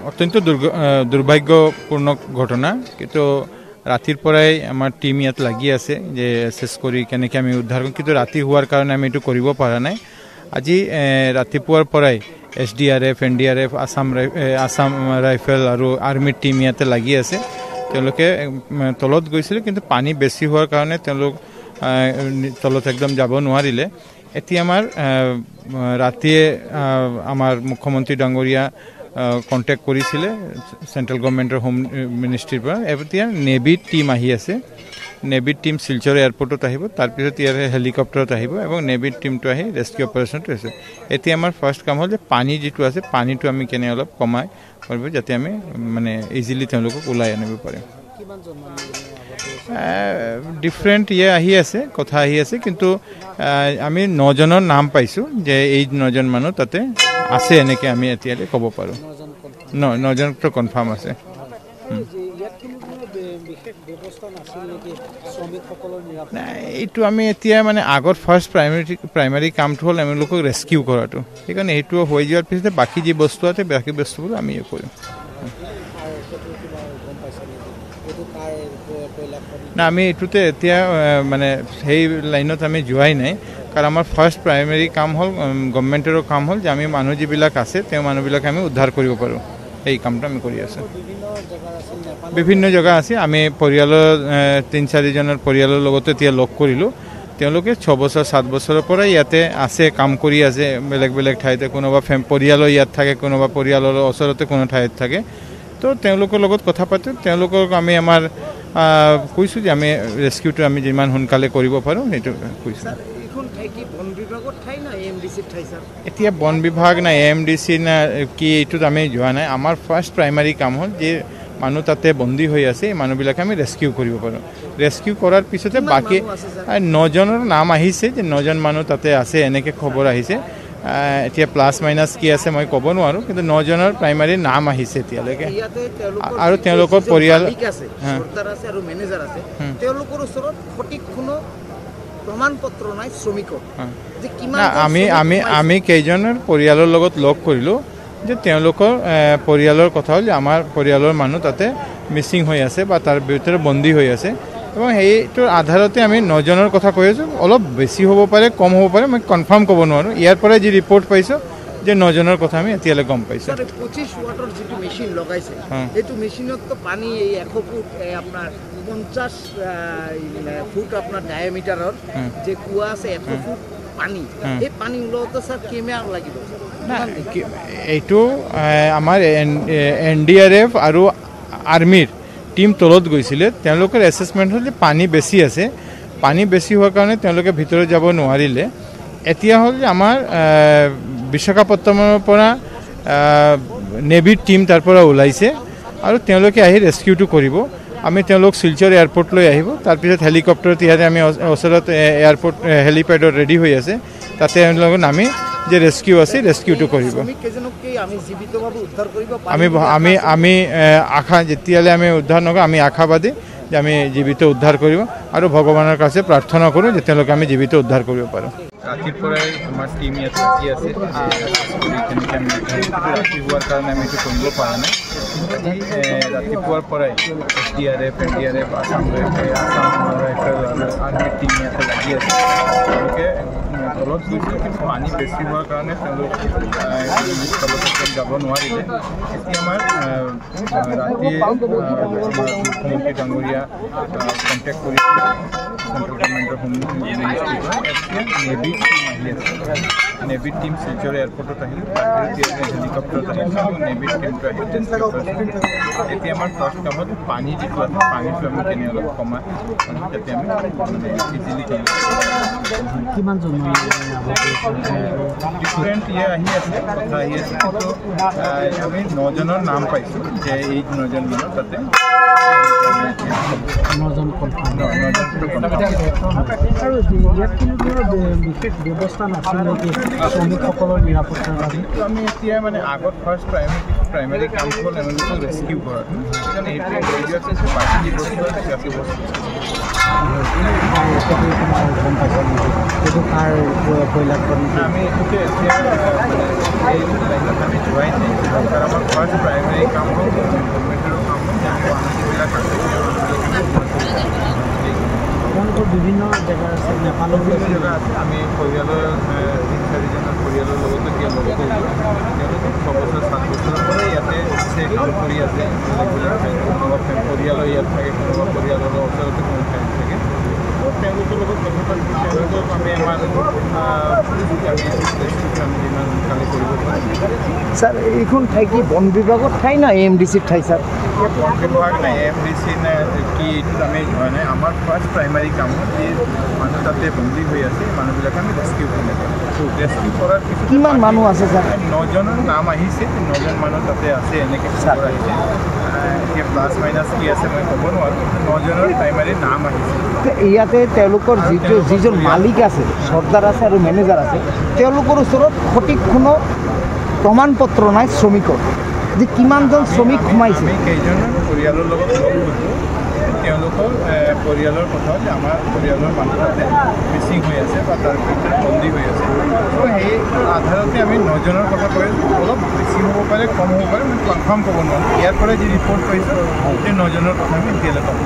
অত্যন্ত দুৰ্ভাগ্যপূৰ্ণ ঘটনা কিন্তু ৰাতিৰ পৰাই আমাৰ টিম ইয়াত লাগি আছে যে এসেস কৰি কেনেকৈ আমি উদ্ধাৰ কৰিম কিন্তু ৰাতি হোৱাৰ কাৰণে আমি এইটো কৰিব পৰা নাই আজি ৰাতিপুৱাৰ পৰাই SDRF NDRF আসাম ৰাইফল আৰু আৰ্মিৰ টিম ইয়াতে লাগি আছে তেওঁলোকে তলত গৈছিল কিন্তু পানী বেছি হোৱাৰ কাৰণে তেওঁলোক তলত একদম যাব নোৱাৰিলে এতিয়া আমাৰ ৰাতিয়ে আমাৰ মুখ্যমন্ত্ৰী ডাঙৰীয়া কন্টেক্ট কৰিছিলে সেন্ট্ৰাল গভৰ্নমেন্টৰ হোম মিনিষ্ট্ৰীৰ পৰা এতিয়া নেভি টিম আহি আছে নেভি টিম শিলচৰ এয়াৰপোৰ্টত আহিব তাৰ পিছত ইয়াৰ হেলিকপ্টাৰত আহিব এবং নেভি টিমটো আহি ৰেস্কিউ অপাৰেশ্যনটো আছে এতিয়া আমাৰ ফাৰ্স্ট কাম হ'ল যে পানী যেটো আছে পানীটো আমি কেনে অলপ কমাই কৰিব যাতে আমি মানে ইজিলি তেওঁলোকক ওলাই আনিব পাৰিম ডিফাৰেন্ট আহি আছে কথা আহি আছে কিন্তু আমি 9 জনৰ নাম পাইছো যে এই 9 জন মানুহ তাতে আছে এনেকে আমি এতিয়ালে ক'ব পাৰো 9 জন তো কনফাৰ্ম আছে এইটো আমি এতিয়া মানে আগৰ ফাৰ্স্ট প্ৰাইমাৰী কামটো হ'ল আমি লোকক ৰেস্কিউ কৰাটো সেইকাৰণে এইটো হৈ যোৱাৰ পিছতে বাকি যে বস্তু আছে বাকি বস্তুবোৰ আমি কৰিম না আমি এটুতে এতিয়া মানে সেই লাইনত আমি যোৱাই নাই কাৰণ আমাৰ ফাৰ্স্ট প্ৰাইমাৰী কাম হ'ল গভৰ্নমেন্টৰ কাম হ'ল যে আমি মানুহ যিবিলাক আছে তেওঁ মানুহবিলাক আমি উদ্ধাৰ কৰিব পাৰো এই কামটো আমি কৰি আছো বিভিন্ন জায়গা আছে আমি পৰিয়ালৰ 3-4 জনৰ পৰিয়ালৰ লগত এতিয়া লগ কৰিলো তেওঁলোকে 6 বছৰ 7 বছৰৰ পৰা ইয়াতে আছে কাম কৰি আছে বেলেগ বেলেগ ঠাইতে কোনোবা পৰিয়ালৰ ইয়াত থাকে কোনোবা পৰিয়ালৰ ওচৰতে কোনো ঠাইত থাকে তো তেওঁলোকৰ লগত কথা পাতি তেওঁলোকক আমি আমাৰ কৈছো যে আমি ৰেস্কিউটো আমি যিমান সোনকালে কৰিব পাৰো সেইটো কৈছো এখন ঠাই কি বন বিভাগৰ ঠাই না এমডিসি ঠাই স্যাৰ এতিয়া বন বিভাগ না এমডিসি না কি এইটো আমি যোৱা নাই আমাৰ ফাৰ্স্ট প্ৰাইমাৰী কাম হ'ল যে মানুহ তাতে বন্দী হৈ আছে এই মানুহবিলাক আমি ৰেস্কিউ কৰিব পাৰো ৰেস্কিউ কৰাৰ পিছতে বাকি 9 জনৰ নাম আহিছে যে 9 জন মানুহ তাতে আছে এনেকে খবৰ আহিছে এতিয়া প্লাস মাইনাস কি আছে মই ক'ব নোৱাৰো কিন্তু 9 জনৰ প্ৰাইমাৰী নাম আহিছে এতিয়ালৈকে আৰু তেওঁলোকৰ পৰিয়াল আছে সৰকাৰ আছে আৰু মেনেজাৰ আছে তেওঁলোকৰ ওচৰত সঠিক কোনো প্ৰমাণপত্ৰ নাই শ্ৰমিকৰ যে কিমান আমি কেইজনৰ পৰিয়ালৰ লগত লগ কৰিলো যে তেওঁলোকৰ পৰিয়ালৰ কথা হ'ল যে আমাৰ পৰিয়ালৰ মানুহ তাতে মিসিং হৈ আছে বা তাৰ ভিতৰত বন্দী হৈ আছে এবং এইটোৰ আধাৰতে আমি 9 জনৰ কথা কৈ আছো অলপ বেছি হ'ব পাৰে কম হ'ব পাৰে মই কনফাৰ্ম ক'ব নোৱাৰো ইয়াৰ পৰা যি ৰিপৰ্ট পাইছো যে 9 জনৰ কথা আমি এতিয়ালৈ গম পাইছো 25 ওয়াটৰ যেটো মেচিন লগাইছে এইটো মেচিনত তো পানী 100 ফুট আপোনাৰ 50 ফুট আপোনাৰ ডায়ামিটাৰৰ যে কুয়া আছে 100 ফুট পানী এই পানী উলাওতে স্যাৰ কেমেৰা লাগিব না এইটো আমাৰ NDRF আৰু আৰ্মিৰ টিম তলত গৈছিলে তেওঁলোকৰ এসেসমেন্ট হ'ল যে পানী বেছি আছে পানী বেছি হোৱাৰ কাৰণে তেওঁলোকে ভিতৰত যাব নোৱাৰিলে এতিয়া হ'ল যে আমাৰ বিশাখাপট্টনমৰ পৰা নেভি টিম তাৰ পৰা ওলাইছে আৰু তেওঁলোকে আহি ৰেস্কিউটো কৰিব আমি তেওঁলোক শিলচৰ এয়াৰপোৰ্ট লৈ আহিব তাৰ পিছত হেলিকপ্টাৰত ইয়াতে আমি ওচৰত এয়াৰপোৰ্ট হেলিপ্যাডৰ ৰেডি হৈ আছে তাতে তেওঁলোক নামি যে ৰেস্কিউ আছে ৰেস্কিউটো কৰিব আমি জীবিতভাৱে উদ্ধাৰ কৰিব আমি আশা যেতিয়ালে আমি উদ্ধাৰ নকৰো আমি আশাবাদী যে আমি জীবিত উদ্ধাৰ কৰিব আৰু ভগৱানৰ কাছে প্ৰাৰ্থনা কৰো যে তেওঁলোক আমি জীবিত উদ্ধাৰ কৰিব পাৰো ৰাতিৰ পৰাই আমাৰ টিম ইয়াত লাগি আছে কেনেকৈ আমি ৰাতি হোৱাৰ কাৰণে আমি এইটো কৰিব পৰা নাই ৰাতিপুৱাৰ পৰাই SDRF NDRF আসাম ৰাইফল আৰু আৰ্মি টিম ইয়াতে লাগি আছে তেওঁলোকে তলত গৈছিল কিন্তু পানী বেছি হোৱাৰ কাৰণে তেওঁলোক তলত যাব নোৱাৰিলে এতিয়া আমাৰ ৰাতি মুখ্যমন্ত্ৰী ডাঙৰীয়া কণ্টেক্ট কৰিছিল সেন্ট্ৰাল গভৰ্নমেন্টৰ হোম মিনিষ্ট্ৰীৰ পৰা নেভি নেভি টিম শিলচৰ এয়াৰপোৰ্টত আহিল হেলিকপ্টাৰত আহিল নেভি টিমটো আহিল এতিয়া আমাৰ ফাৰ্স্ট কামত পানী যিটো আছে পানীটো আমি কেনে অলপ কমাই যাতে আমি ইজিলি কিমান জন ডিফারেন্ট আহি আছে কথা আহি আছে কিন্তু আমি 9 জনৰ নাম পাইছো যে এই 9 জন মানুহ তাতে 9 জন কনফার্ম আৰু ইয়াত কোনো বিশেষ ব্যৱস্থা নাছিল নেকি শ্ৰমিকসকলৰ নিৰাপত্তাৰ বাবে? আমি এতিয়া মানে আগত ফাৰ্ষ্ট প্ৰাইমেৰী কাম হ'ল এমেলিটো ৰেস্কিউ কৰাটো কাৰণ এইটো ৰেডিঅ' আছে বাকী বস্তু আছে বস্তু আমি এইটোকে এতিয়া এই লাইনত আমি যোৱাই নাই কাৰণ আমাৰ ফাৰ্ষ্ট প্ৰাইমেৰী কাম হ'ল গভৰ্ণমেণ্টৰ কাম হ'ল যে আমি মানুহবিলাক আছে তেওঁলোকৰ বিভিন্ন জেগা আছে নেপালৰ বিভিন্ন জেগা আছে আমি পৰিয়ালৰ ৩-৪জনৰ পৰিয়ালৰ লগতো এতিয়া লগতো তেওঁলোকে 6 বছৰ 7 বছৰৰ পৰা ইয়াতে কাম কৰি আছে কোনোবা পৰিয়ালৰ ইয়াত থাকে কোনোবা পৰিয়ালৰ ওচৰতে কোনো ঠাইত থাকে তেওঁলোকৰ লগত কথা পাতি তেওঁলোকক আমি আমাৰ আমি যিমান সোনকালে কৰিব পাৰিম। স্যাৰ এইখন ঠাই কি বন বিভাগৰ ঠাই না AMDCৰ ঠাই স্যাৰ? বন বিভাগ নাই AMDC নে কি এইটোত আমি যোৱা নাই আমাৰ ফাৰ্ষ্ট প্ৰাইমাৰী কামত যি মানুহ তাতে বন্দী হৈ আছে মানুহবিলাক আমি ৰেস্কিউ কৰিলে ৰেস্কিউ কৰাৰ পিছত কিমান মানুহ আছে স্যাৰ? 9জনৰ নাম আহিছে 9জন মানুহ তাতে আছে এনেকৈ খবৰ আহিছে এতিয়া প্লাছ মাইনাছ কি আছে মই ক'ব নোৱাৰোঁ 9জনৰ প্ৰাইমাৰী নাম আহিছে ইয়াতে তেওঁলোকৰ যিজন মালিক আছে চৰ্দাৰ আছে আৰু মেনেজাৰ আছে তেওঁলোকৰ ওচৰত সঠিক কোনো প্ৰমাণপত্ৰ নাই শ্ৰমিকৰ যে কিমানজন শ্ৰমিক সোমাইছে। আমি কেইজনৰ পৰিয়ালৰ লগত লগ গৈছোঁ তেওঁলোকৰ পৰিয়ালৰ কথা যে আমাৰ পৰিয়ালৰ মানুহ তাতে মিচিং হৈ আছে বা তাৰ ভিতৰত বন্দী হৈ আছে ত' সেই আধাৰতে আমি 9জনৰ কথা কৈ অলপ বেছি হ'ব পাৰে কম হ'ব পাৰে মই কনফাৰ্ম ক'ব নোৱাৰোঁ ইয়াৰ পৰা যি ৰিপৰ্ট পাইছোঁ সেই 9জনৰ কথা আমি এতিয়ালৈ পাব।